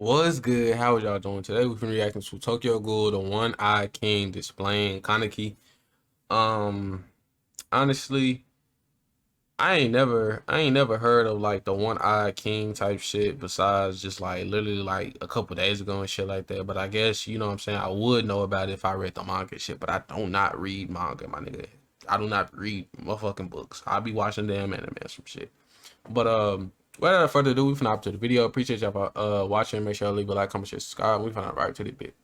What's good? How are y'all doing today? We've been reacting to Tokyo Ghoul, the One-Eyed King displaying Kaneki. Um, Honestly, I ain't never heard of like the One-Eyed King type shit besides just like literally like a couple days ago and shit like that. But I guess you know what I'm saying. I would know about it if I read the manga and shit, but I do not read manga, my nigga. I do not read motherfucking books. I'll be watching damn anime or some shit. But without further ado, we finna hop to the video. Appreciate y'all for watching. Make sure you leave a like, comment, share, subscribe. We finna right to the bit.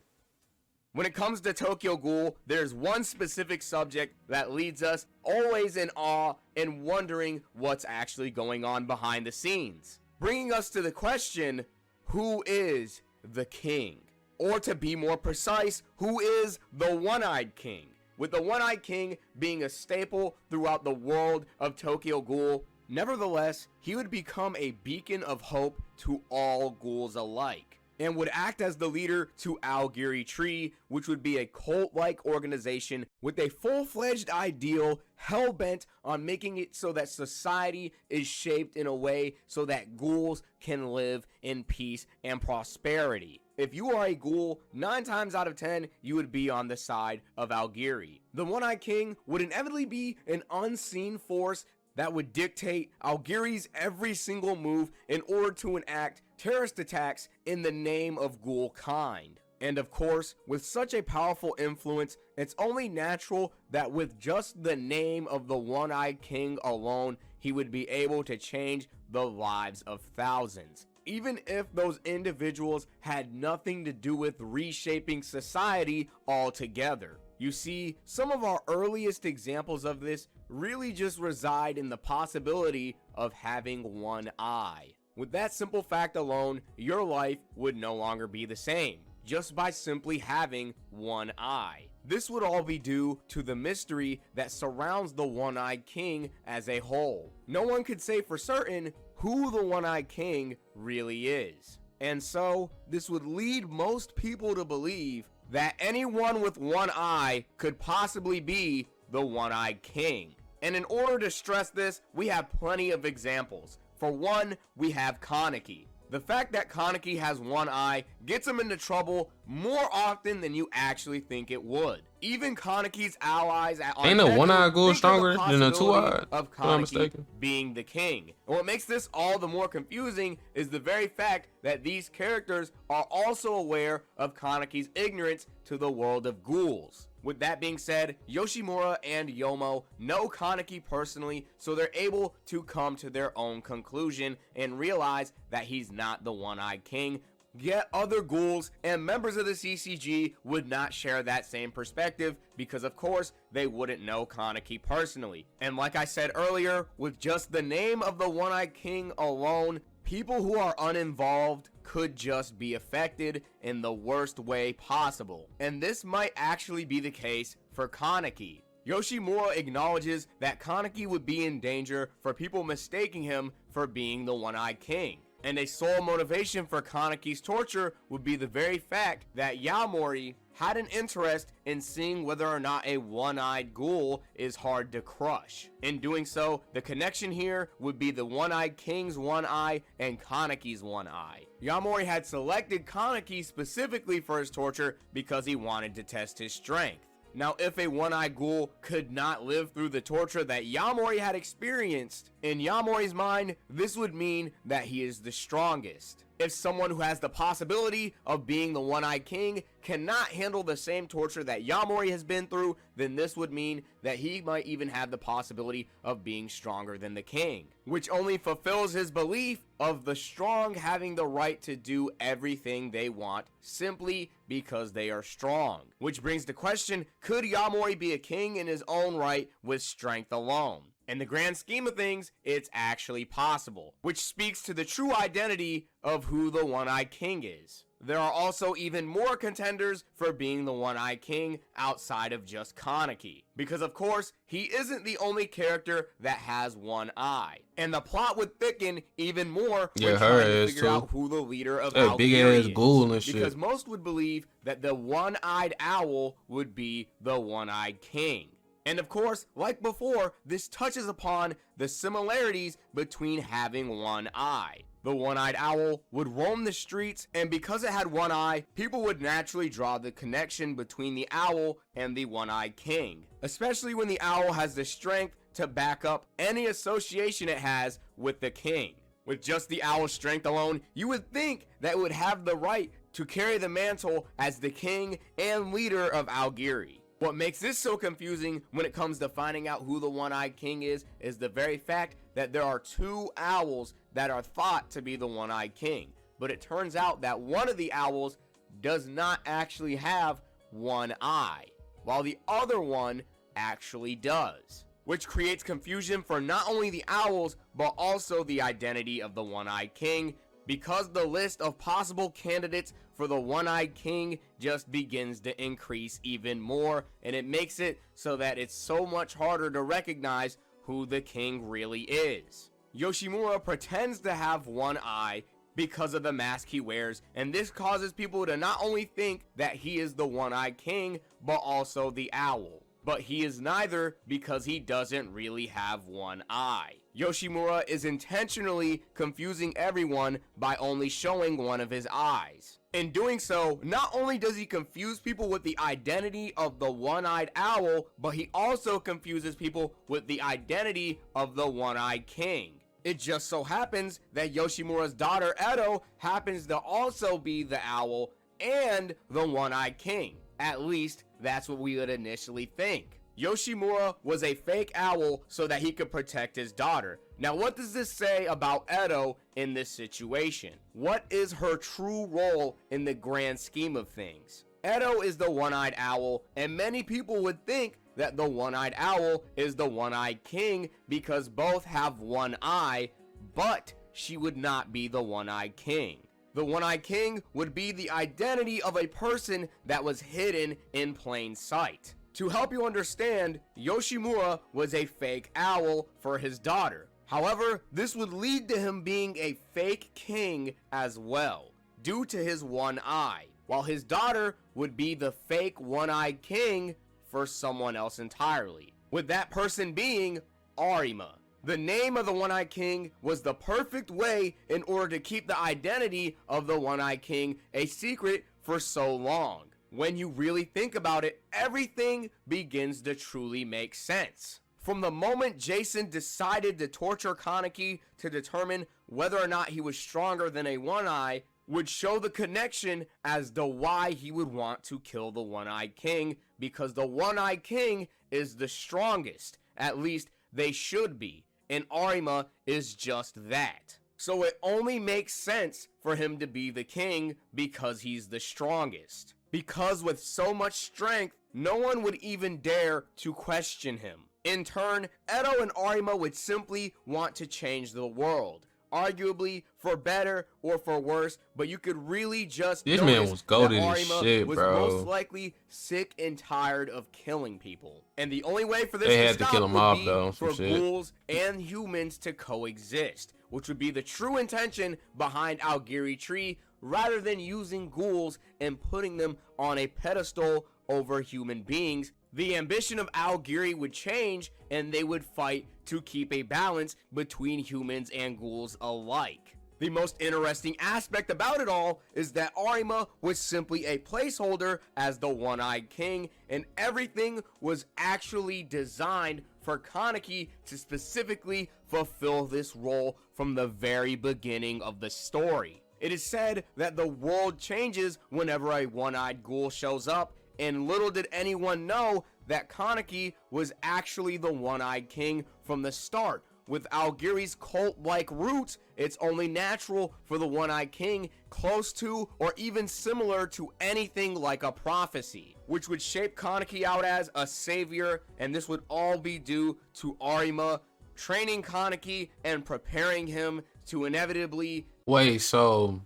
When it comes to Tokyo Ghoul, there's one specific subject that leads us always in awe and wondering what's actually going on behind the scenes. Bringing us to the question, who is the king? Or to be more precise, who is the One-Eyed King? With the One-Eyed King being a staple throughout the world of Tokyo Ghoul, nevertheless, he would become a beacon of hope to all ghouls alike, and would act as the leader to Aogiri Tree, which would be a cult-like organization with a full-fledged ideal hell-bent on making it so that society is shaped in a way so that ghouls can live in peace and prosperity. If you are a ghoul, 9 times out of 10, you would be on the side of Aogiri. The One-Eyed King would inevitably be an unseen force that would dictate Aogiri's every single move in order to enact terrorist attacks in the name of ghoul kind. And of course, with such a powerful influence, it's only natural that with just the name of the One-Eyed King alone, he would be able to change the lives of thousands, even if those individuals had nothing to do with reshaping society altogether. You see, some of our earliest examples of this really just reside in the possibility of having one eye. With that simple fact alone, your life would no longer be the same, just by simply having one eye. This would all be due to the mystery that surrounds the One-Eyed King as a whole. No one could say for certain who the One-Eyed King really is. And so, this would lead most people to believe that anyone with one eye could possibly be the One-Eyed King. And in order to stress this, we have plenty of examples. For one, we have Kaneki. The fact that Kaneki has one eye gets him into trouble more often than you actually think it would. Even Kaneki's allies at Ain't a one-eyed ghoul think of the stronger than a possibility two-eyed? of If I'm not Kaneki mistaken. being the king. And what makes this all the more confusing is the very fact that these characters are also aware of Kaneki's ignorance to the world of ghouls. With that being said, Yoshimura and Yomo know Kaneki personally, so they're able to come to their own conclusion and realize that he's not the One-Eyed King. Yet other ghouls and members of the CCG would not share that same perspective because of course they wouldn't know Kaneki personally. And like I said earlier, with just the name of the One-Eyed King alone, people who are uninvolved could just be affected in the worst way possible. And this might actually be the case for Kaneki. Yoshimura acknowledges that Kaneki would be in danger for people mistaking him for being the One-Eyed King. And a sole motivation for Kaneki's torture would be the very fact that Yaomori had an interest in seeing whether or not a one-eyed ghoul is hard to crush. In doing so, the connection here would be the One-Eyed King's one eye and Kaneki's one eye. Yaomori had selected Kaneki specifically for his torture because he wanted to test his strength. Now, if a one-eyed ghoul could not live through the torture that Yaomori had experienced, in Yaomori's mind, this would mean that he is the strongest. If someone who has the possibility of being the One-Eyed King cannot handle the same torture that Yaomori has been through, then this would mean that he might even have the possibility of being stronger than the king, which only fulfills his belief of the strong having the right to do everything they want simply because they are strong. Which brings the question, could Yaomori be a king in his own right with strength alone? In the grand scheme of things, it's actually possible, which speaks to the true identity of who the One-Eyed King is. There are also even more contenders for being the One-Eyed King outside of just Kaneki, because of course, he isn't the only character that has one eye. And the plot would thicken even more when trying to figure out who the leader of that big ass ghoul and shit. Because most would believe that the one-eyed owl would be the One-Eyed King. And of course, like before, this touches upon the similarities between having one eye. The one-eyed owl would roam the streets, and because it had one eye, people would naturally draw the connection between the owl and the one-eyed king, especially when the owl has the strength to back up any association it has with the king. With just the owl's strength alone, you would think that it would have the right to carry the mantle as the king and leader of Algiri. What makes this so confusing when it comes to finding out who the one-eyed king is the very fact that there are two owls that are thought to be the one-eyed king. But it turns out that one of the owls does not actually have one eye, while the other one actually does, which creates confusion for not only the owls, but also the identity of the one-eyed king, because the list of possible candidates for the one-eyed king just begins to increase even more, and it makes it so that it's so much harder to recognize who the king really is. Yoshimura pretends to have one eye because of the mask he wears, and this causes people to not only think that he is the one-eyed king, but also the owl. But he is neither, because he doesn't really have one eye. Yoshimura is intentionally confusing everyone by only showing one of his eyes. In doing so, not only does he confuse people with the identity of the one-eyed owl, but he also confuses people with the identity of the one-eyed king. It just so happens that Yoshimura's daughter Edo happens to also be the owl and the one-eyed king. At least, that's what we would initially think. Yoshimura was a fake owl so that he could protect his daughter. Now, what does this say about Edo in this situation? What is her true role in the grand scheme of things? Edo is the one-eyed owl, and many people would think that the one-eyed owl is the one-eyed king because both have one eye, but she would not be the one-eyed king. The one-eyed king would be the identity of a person that was hidden in plain sight. To help you understand, Yoshimura was a fake owl for his daughter. However, this would lead to him being a fake king as well, due to his one eye, while his daughter would be the fake one-eyed king for someone else entirely, with that person being Arima. The name of the one-eyed king was the perfect way in order to keep the identity of the one-eyed king a secret for so long. When you really think about it, everything begins to truly make sense. From the moment Jason decided to torture Kaneki to determine whether or not he was stronger than a one-eye, would show the connection as to why he would want to kill the one-eyed king, because the one-eyed king is the strongest. At least they should be. And Arima is just that. So it only makes sense for him to be the king because he's the strongest. Because with so much strength, no one would even dare to question him. In turn, Edo and Arima would simply want to change the world. Arguably for better or for worse, but you could really just This notice man was goated that as Arima shit, was bro. most likely sick and tired of killing people. And the only way for this They to had to stop kill him would off be though. Some for shit. ghouls and humans to coexist, which would be the true intention behind Algiri Tree, rather than using ghouls and putting them on a pedestal over human beings. The ambition of Algiri would change, and they would fight to keep a balance between humans and ghouls alike. The most interesting aspect about it all is that Arima was simply a placeholder as the one-eyed king, and everything was actually designed for Kaneki to specifically fulfill this role from the very beginning of the story. It is said that the world changes whenever a one-eyed ghoul shows up, and little did anyone know that Kaneki was actually the one-eyed king from the start. With Algiri's cult-like roots, it's only natural for the one-eyed king close to or even similar to anything like a prophecy, which would shape Kaneki out as a savior, and this would all be due to Arima training Kaneki and preparing him to inevitably... Wait, so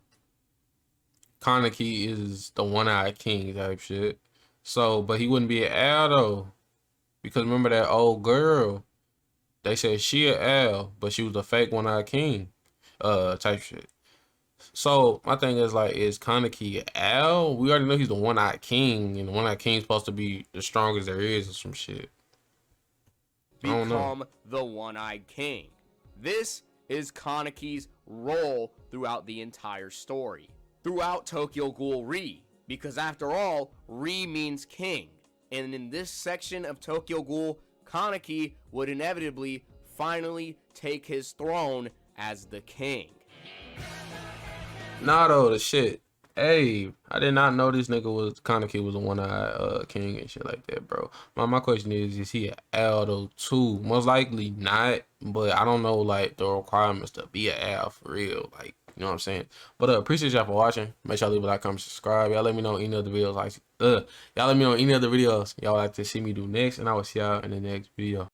Kaneki is the one-eyed king type shit. So, but he wouldn't be an owl though, because remember that old girl? They said she a owl, but she was a fake one-eyed king, type shit. So my thing is like, is Kaneki an owl? We already know he's the one-eyed king, and the one-eyed king's supposed to be the strongest there is, or some shit. I don't know. become the one-eyed king. This is Kaneki's role throughout the entire story, throughout Tokyo Ghoul Re, because after all, Re means king, and in this section of Tokyo Ghoul, Kaneki would inevitably finally take his throne as the king. Nah, though, the shit. Hey, I did not know this nigga was Kaneki was a one-eyed king and shit like that, bro. My question is he an Aldo too? Most likely not, but I don't know like the requirements to be an Al for real. Like, you know what I'm saying? But appreciate y'all for watching. Make sure y'all leave a like, comment, subscribe. Y'all let me know any other videos y'all let me know any other videos y'all like to see me do next, and I will see y'all in the next video.